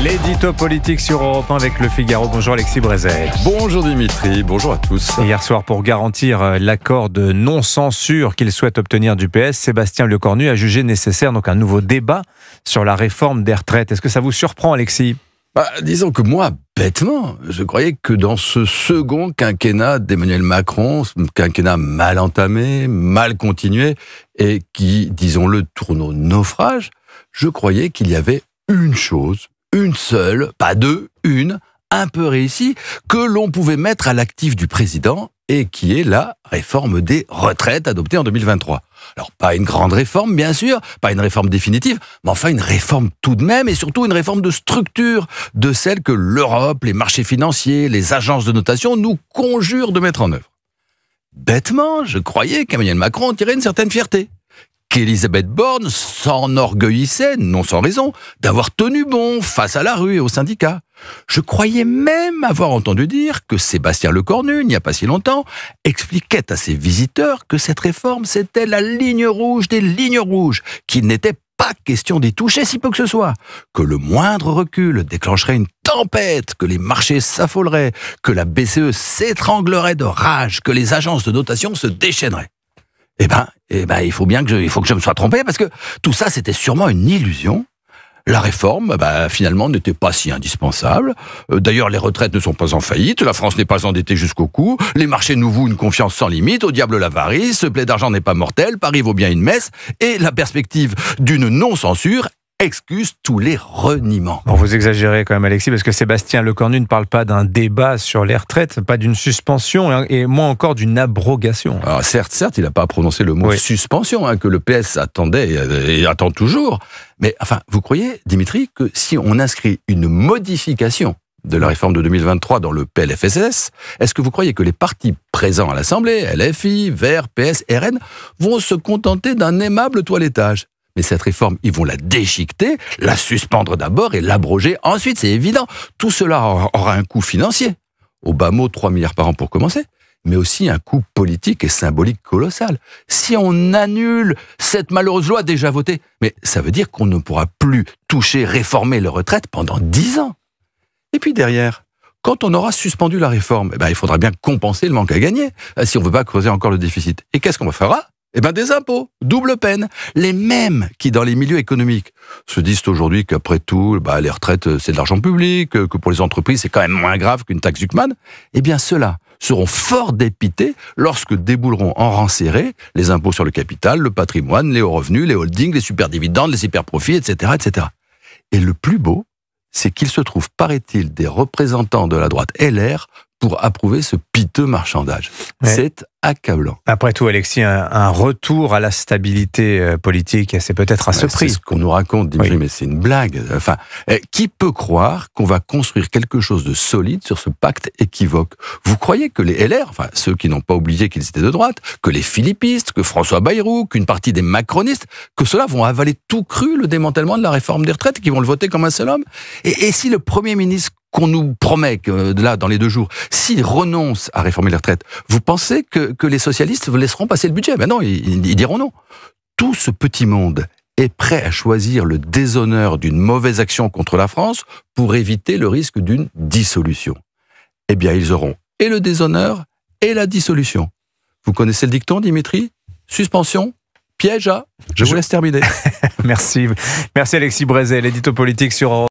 L'édito politique sur Europe 1 avec Le Figaro. Bonjour Alexis Brézet. Bonjour Dimitri, bonjour à tous. Hier soir, pour garantir l'accord de non-censure qu'il souhaite obtenir du PS, Sébastien Lecornu a jugé nécessaire donc un nouveau débat sur la réforme des retraites. Est-ce que ça vous surprend, Alexis ? Disons que moi, bêtement, je croyais que dans ce second quinquennat d'Emmanuel Macron, ce quinquennat mal entamé, mal continué, et qui, disons-le, tourne au naufrage, je croyais qu'il y avait une chose, une seule, pas deux, une, un peu réussie, que l'on pouvait mettre à l'actif du président, et qui est la réforme des retraites adoptée en 2023. Alors, pas une grande réforme, bien sûr, pas une réforme définitive, mais enfin une réforme tout de même, et surtout une réforme de structure, de celle que l'Europe, les marchés financiers, les agences de notation nous conjurent de mettre en œuvre. Bêtement, je croyais qu'Emmanuel Macron en tirait une certaine fierté, qu'Elisabeth Borne s'enorgueillissait, non sans raison, d'avoir tenu bon face à la rue et aux syndicats. Je croyais même avoir entendu dire que Sébastien Lecornu, il n'y a pas si longtemps, expliquait à ses visiteurs que cette réforme, c'était la ligne rouge des lignes rouges, qu'il n'était pas question d'y toucher si peu que ce soit, que le moindre recul déclencherait une tempête, que les marchés s'affoleraient, que la BCE s'étranglerait de rage, que les agences de notation se déchaîneraient. Eh ben, il faut que je me sois trompé, parce que tout ça, c'était sûrement une illusion. La réforme, finalement, n'était pas si indispensable. D'ailleurs, les retraites ne sont pas en faillite, la France n'est pas endettée jusqu'au cou, les marchés nous vouent une confiance sans limite, au diable l'avarice, ce plaid d'argent n'est pas mortel, Paris vaut bien une messe, et la perspective d'une non-censure excuse tous les reniements. Bon, vous exagérez quand même, Alexis, parce que Sébastien Lecornu ne parle pas d'un débat sur les retraites, pas d'une suspension, et moins encore d'une abrogation. Alors certes, il n'a pas prononcé le mot suspension, que le PS attendait et attend toujours. Mais enfin, vous croyez, Dimitri, que si on inscrit une modification de la réforme de 2023 dans le PLFSS, est-ce que vous croyez que les partis présents à l'Assemblée, LFI, Verts, PS, RN, vont se contenter d'un aimable toilettage ? Mais cette réforme, ils vont la déchiqueter, la suspendre d'abord et l'abroger ensuite, c'est évident. Tout cela aura un coût financier. Au bas mot, 3 milliards par an pour commencer, mais aussi un coût politique et symbolique colossal. Si on annule cette malheureuse loi déjà votée, mais ça veut dire qu'on ne pourra plus toucher, réformer les retraites pendant 10 ans. Et puis derrière, quand on aura suspendu la réforme, il faudra bien compenser le manque à gagner, si on ne veut pas creuser encore le déficit. Et qu'est-ce qu'on fera ? Des impôts, double peine. Les mêmes qui, dans les milieux économiques, se disent aujourd'hui qu'après tout, les retraites, c'est de l'argent public, que pour les entreprises, c'est quand même moins grave qu'une taxe Zuckman. Ceux-là seront fort dépités lorsque débouleront en rang serré les impôts sur le capital, le patrimoine, les hauts revenus, les holdings, les superdividendes, les superprofits, etc., etc. Et le plus beau, c'est qu'il se trouve, paraît-il, des représentants de la droite LR pour approuver ce piteux marchandage. Ouais. C'est accablant. Après tout, Alexis, un retour à la stabilité politique, c'est peut-être à ce prix. C'est ce qu'on nous raconte, Dimitri, mais c'est une blague. Enfin, qui peut croire qu'on va construire quelque chose de solide sur ce pacte équivoque ? Vous croyez que les LR, ceux qui n'ont pas oublié qu'ils étaient de droite, que les philippistes, que François Bayrou, qu'une partie des macronistes, que ceux-là vont avaler tout cru le démantèlement de la réforme des retraites et qu'ils vont le voter comme un seul homme ? Et si le Premier ministre qu'on nous promet que là, dans les 2 jours, s'il renonce à réformer les retraites, vous pensez que les socialistes laisseront passer le budget ? Non, ils diront non. Tout ce petit monde est prêt à choisir le déshonneur d'une mauvaise action contre la France pour éviter le risque d'une dissolution. Ils auront et le déshonneur et la dissolution. Vous connaissez le dicton, Dimitri ? Suspension, piège à... Je vous laisse terminer. Merci Alexis Brézet, l'édito politique sur Europe 1.